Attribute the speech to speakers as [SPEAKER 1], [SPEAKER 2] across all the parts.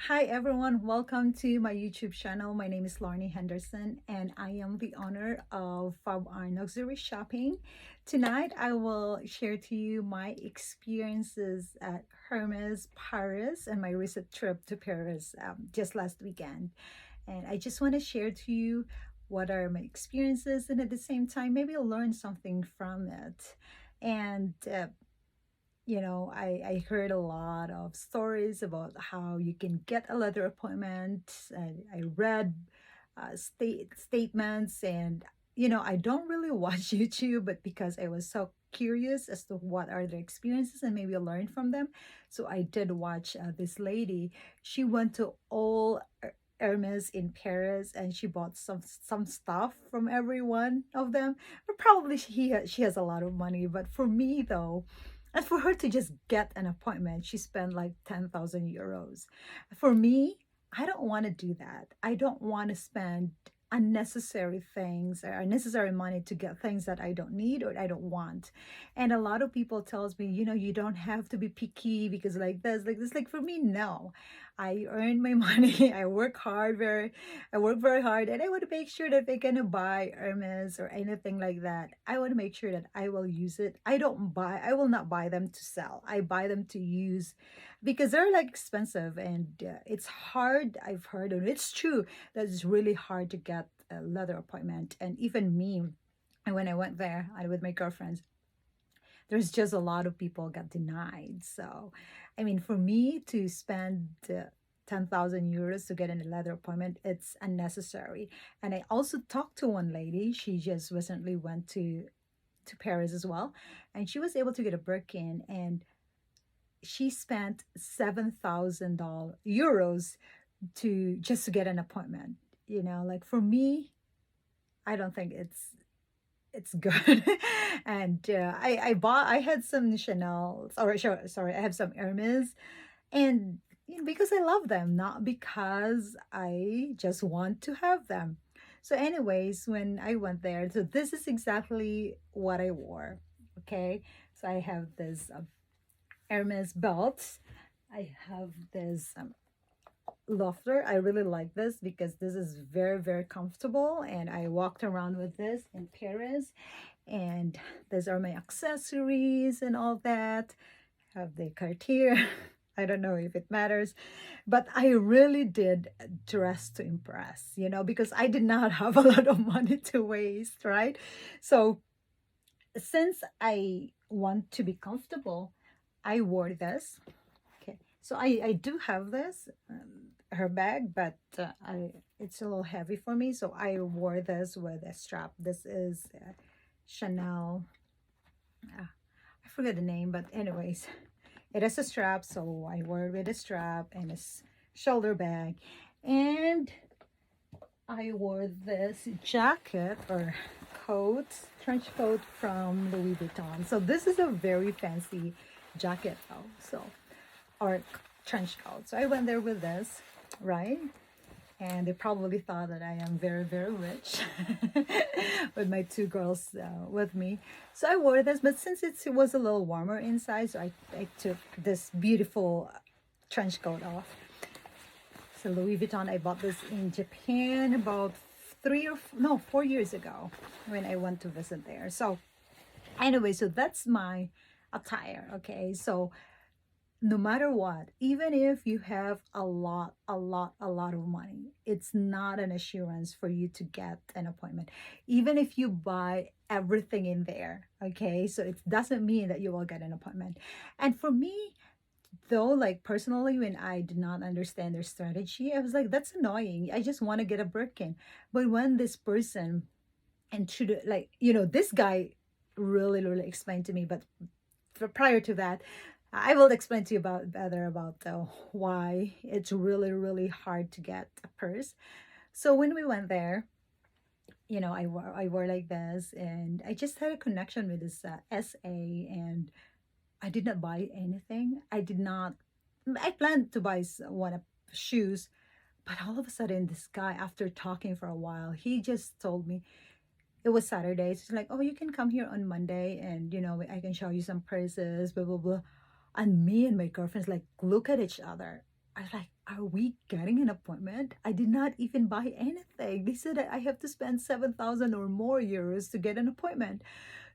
[SPEAKER 1] Hi everyone, welcome to my YouTube channel. My name is Larnie Henderson and I am the owner of Fab Art Luxury Shopping. Tonight I will share to you my experiences at Hermes Paris and my recent trip to Paris just last weekend. And I just want to share to you what are my experiences, and at the same time maybe you'll learn something from it. And I heard a lot of stories about how you can get a leather appointment. I read statements, and I don't really watch YouTube, but because I was so curious as to what are their experiences and maybe learn from them, so I did watch this lady. She went to all Hermes in Paris, and she bought some stuff from every one of them. But probably she has a lot of money. But for me though, and for her to just get an appointment, she spent like 10,000 euros. For me, I don't want to do that. I don't want to spend unnecessary things or unnecessary money to get things that I don't need or I don't want. And a lot of people tells me, you don't have to be picky because like this, like this. Like for me, no. I earn my money. I work very hard, and I want to make sure that if I'm gonna buy Hermes or anything like that, I want to make sure that I will use it. I will not buy them to sell. I buy them to use because they're like expensive, and it's hard. I've heard, and it's true that it's really hard to get a leather appointment. And even me, and when I went there with my girlfriends, there's just a lot of people got denied. So, I mean, for me to spend 10,000 euros to get in a leather appointment, it's unnecessary. And I also talked to one lady. She just recently went to Paris as well, and she was able to get a Birkin, and she spent 7,000 euros to just to get an appointment. Like for me, I don't think it's good. And I had some Chanel, or sorry, I have some Hermes, and because I love them, not because I just want to have them. So anyways, when I went there, so this is exactly what I wore. Okay, so I have this Hermes belt. I have this loafer. I really like this because this is very, very comfortable, and I walked around with this in Paris. And these are my accessories and all that. Have the Cartier. I don't know if it matters, but I really did dress to impress, because I did not have a lot of money to waste, right? So since I want to be comfortable, I wore this. Okay, so I do have this her bag, but it's a little heavy for me, so I wore this with a strap. This is Chanel. I forget the name, but anyways, it has a strap, so I wore it with a strap and a shoulder bag. And I wore this jacket or coat, trench coat from Louis Vuitton. So this is a very fancy jacket though, so, or trench coat. So I went there with this, right? And they probably thought that I am very, very rich with my two girls with me. So I wore this, but since it was a little warmer inside, so I took this beautiful trench coat off. So Louis Vuitton, I bought this in Japan about 4 years ago when I went to visit there. So anyway, so that's my attire. Okay, so no matter what, even if you have a lot of money, it's not an assurance for you to get an appointment. Even if you buy everything in there, okay, so it doesn't mean that you will get an appointment. And for me though, like personally, when I did not understand their strategy, I was like, that's annoying. I just want to get a Birkin. But when this person, and should like, this guy really explained to me, but prior to that, I will explain to you about better about why it's really hard to get a purse. So when we went there, I wore like this, and I just had a connection with this SA, and I did not buy anything. I planned to buy one of shoes, but all of a sudden, this guy, after talking for a while, he just told me, it was Saturday. So he's like, oh, you can come here on Monday, and I can show you some purses, blah blah blah. And me and my girlfriends like look at each other. I was like, are we getting an appointment? I did not even buy anything. They said that I have to spend 7,000 or more euros to get an appointment.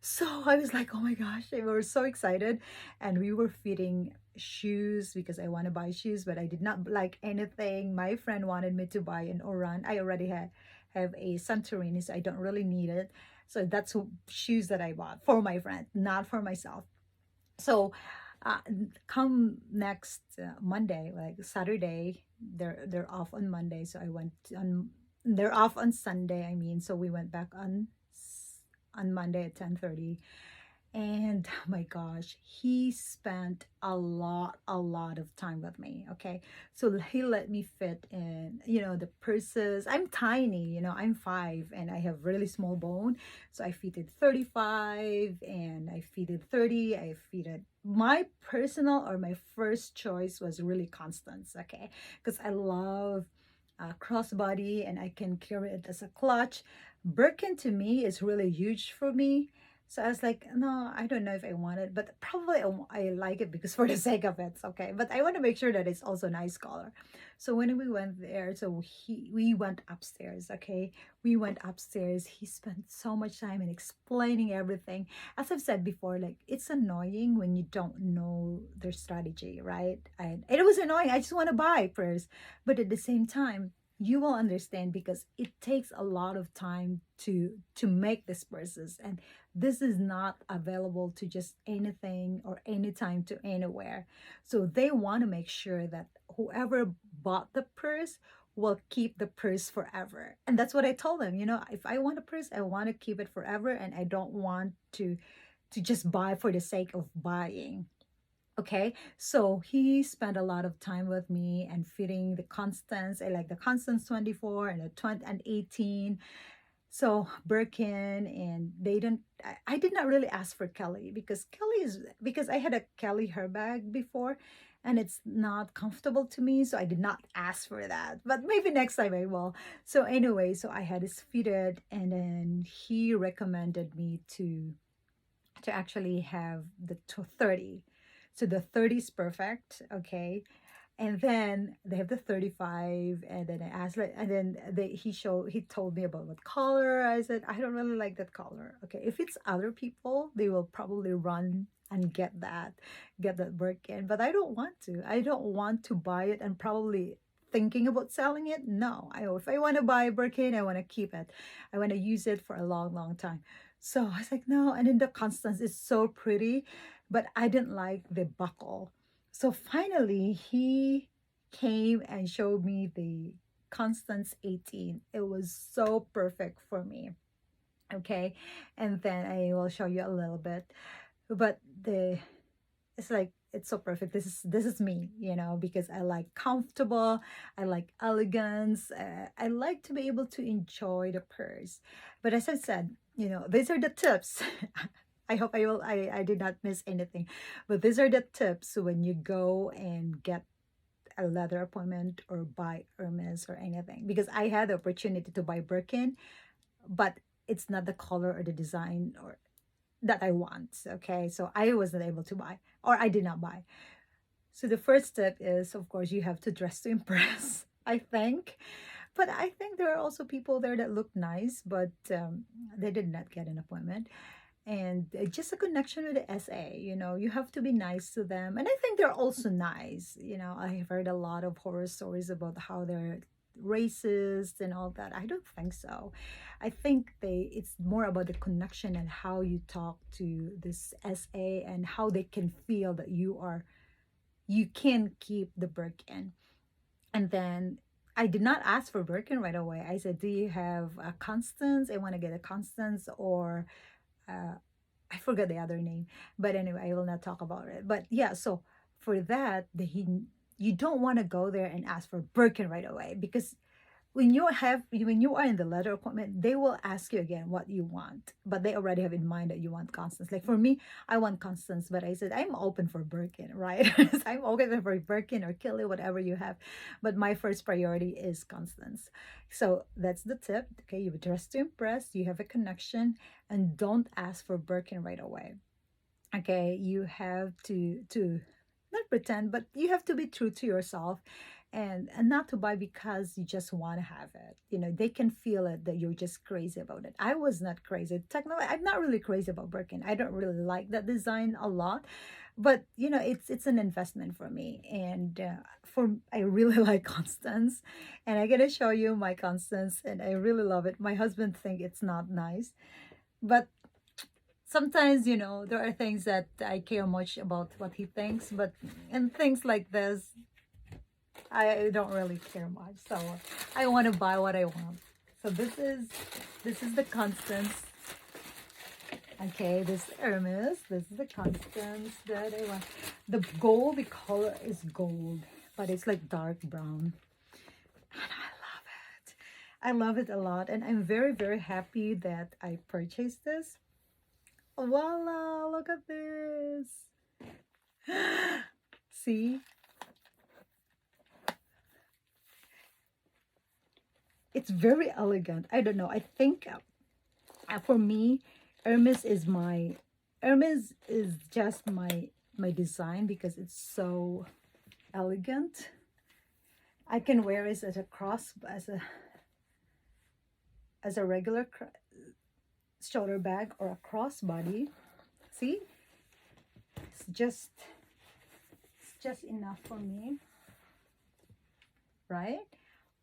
[SPEAKER 1] So I was like, oh my gosh, we were so excited. And we were fitting shoes because I want to buy shoes, but I did not like anything. My friend wanted me to buy an Oran. I already have a Santorini, so I don't really need it. So that's shoes that I bought for my friend, not for myself. So come next Monday, like Saturday, they're off on Monday. So I went on. They're off on Sunday. I mean, so we went back on Monday at 10:30, and oh my gosh, he spent a lot of time with me. Okay, so he let me fit in, the purses. I'm tiny, I'm 5 and I have really small bone, so I fitted 35 and I fitted 30. I fitted my personal, or my first choice was really Constance. Okay, because I love crossbody and I can carry it as a clutch. Birkin to me is really huge for me. So I was like, no, I don't know if I want it, but probably I like it because for the sake of it, okay. But I want to make sure that it's also nice color. So when we went there, so we went upstairs, okay. We went upstairs. He spent so much time in explaining everything. As I've said before, like it's annoying when you don't know their strategy, right? And it was annoying. I just want to buy first, but at the same time, you will understand because it takes a lot of time to make these purses, and this is not available to just anything or anytime to anywhere. So they want to make sure that whoever bought the purse will keep the purse forever. And that's what I told them. If I want a purse, I want to keep it forever, and I don't want to just buy for the sake of buying. Okay, so he spent a lot of time with me and fitting the Constance. I like the Constance 24 and the 20 and 18. So Birkin, and they don't. I did not really ask for Kelly because because I had a Kelly hair bag before, and it's not comfortable to me, so I did not ask for that. But maybe next time I will. So anyway, so I had this fitted, and then he recommended me to actually have the 30. So the 30 is perfect, okay? And then they have the 35, and then I asked, like, and then he told me about what color. I said, I don't really like that color. Okay, if it's other people, they will probably run and get that Birkin, but I don't want to. I don't want to buy it and probably thinking about selling it. No, if I want to buy a Birkin, I want to keep it. I want to use it for a long, long time. So I was like, no. And then the Constance is so pretty, but I didn't like the buckle. So finally, he came and showed me the Constance 18. It was so perfect for me. Okay. And then I will show you a little bit. But it's like it's so perfect. This is me, because I like comfortable, I like elegance, I like to be able to enjoy the purse. But as I said, these are the tips. I hope I did not miss anything, but these are the tips when you go and get a leather appointment or buy Hermes or anything, because I had the opportunity to buy Birkin, but it's not the color or the design or that I want. Okay, so I wasn't able to buy, or I did not buy. So the first step is, of course, you have to dress to impress. I think, but I think there are also people there that look nice, but they did not get an appointment. And just a connection with the SA, you have to be nice to them, and I think they're also nice. I've heard a lot of horror stories about how they're racist and all that. I don't think so. I think it's more about the connection and how you talk to this SA and how they can feel that you can keep the Birkin. And then I did not ask for Birkin right away. I said, do you have a Constance? I want to get a Constance, or I forgot the other name. But anyway, I will not talk about it. But yeah, so for that, you don't want to go there and ask for Birkin right away, because when you are in the letter appointment, they will ask you again what you want, but they already have in mind that you want Constance. Like for me, I want Constance, but I said I'm open for Birkin, right? I'm open for Birkin or Kelly, whatever you have, but my first priority is Constance. So that's the tip. Okay, you dress to impress, you have a connection, and don't ask for Birkin right away. Okay, you have to not pretend, but you have to be true to yourself, and not to buy because you just want to have it. You know, they can feel it that you're just crazy about it. I was not crazy. Technically, I'm not really crazy about Birkin. I don't really like that design a lot, but you know, it's an investment for me, and for I really like Constance, and I gotta show you my Constance, and I really love it. My husband think it's not nice, but sometimes, you know, there are things that I care much about what he thinks, but and things like this, I don't really care much. So I want to buy what I want. So this is the Constance. Okay, this Hermes. This is the Constance that I want. The gold, the color is gold, but it's like dark brown. And I love it. I love it a lot. And I'm very, very happy that I purchased this. Voila, look at this. See? It's very elegant. I don't know. I think for me, Hermes is my Hermes is just my design because it's so elegant. I can wear it as a cross as a regular shoulder bag or a crossbody. See, it's just enough for me, right?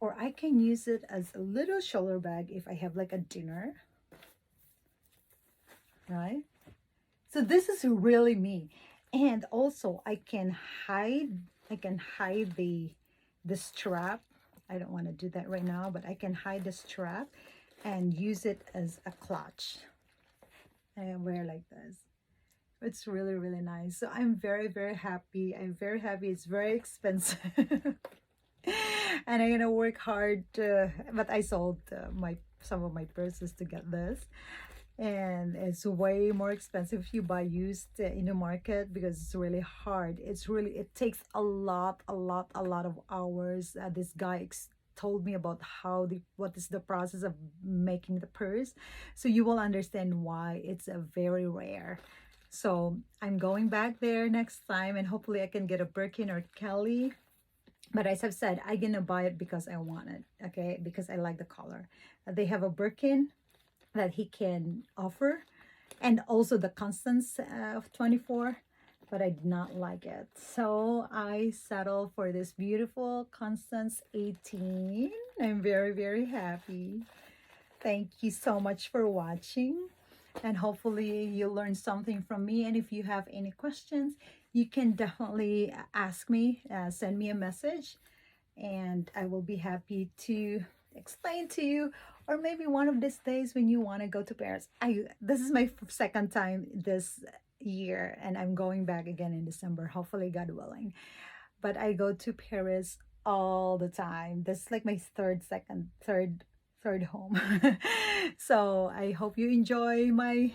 [SPEAKER 1] Or I can use it as a little shoulder bag if I have like a dinner, right? So this is really me. And also I can hide the strap. I don't want to do that right now, but I can hide the strap and use it as a clutch. I wear like this. It's really, really nice. So I'm very, very happy. I'm very happy. It's very expensive. And I'm gonna work hard, but I sold my some of my purses to get this, and it's way more expensive if you buy used in the market because it's really hard. It takes a lot of hours. This guy told me about what is the process of making the purse, so you will understand why it's a very rare. So I'm going back there next time, and hopefully I can get a Birkin or Kelly. But as I've said, I'm gonna buy it because I want it, okay? Because I like the color. They have a Birkin that he can offer, and also the Constance of 24, but I did not like it. So I settled for this beautiful Constance 18. I'm very, very happy. Thank you so much for watching, and hopefully you learned something from me. And if you have any questions, you can definitely ask me, send me a message, and I will be happy to explain to you. Or maybe one of these days when you want to go to Paris. This is my second time this year, and I'm going back again in December, hopefully, God willing. But I go to Paris all the time. This is like my third home. So I hope you enjoy my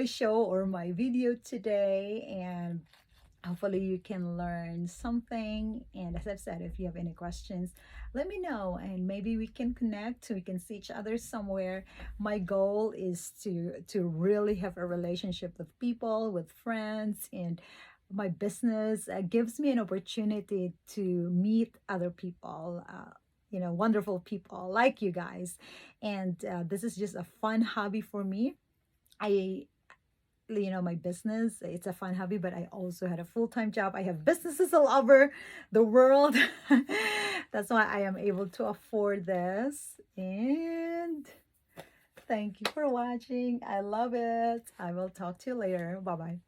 [SPEAKER 1] show or my video today, and hopefully you can learn something. And as I've said, if you have any questions, let me know, and maybe we can connect, we can see each other somewhere. My goal is to really have a relationship with people, with friends, and my business gives me an opportunity to meet other people, wonderful people like you guys. And this is just a fun hobby for me. I my business, it's a fun hobby, but I also had a full-time job. I have businesses all over the world. That's why I am able to afford this. And thank you for watching. I love it. I will talk to you later. Bye bye.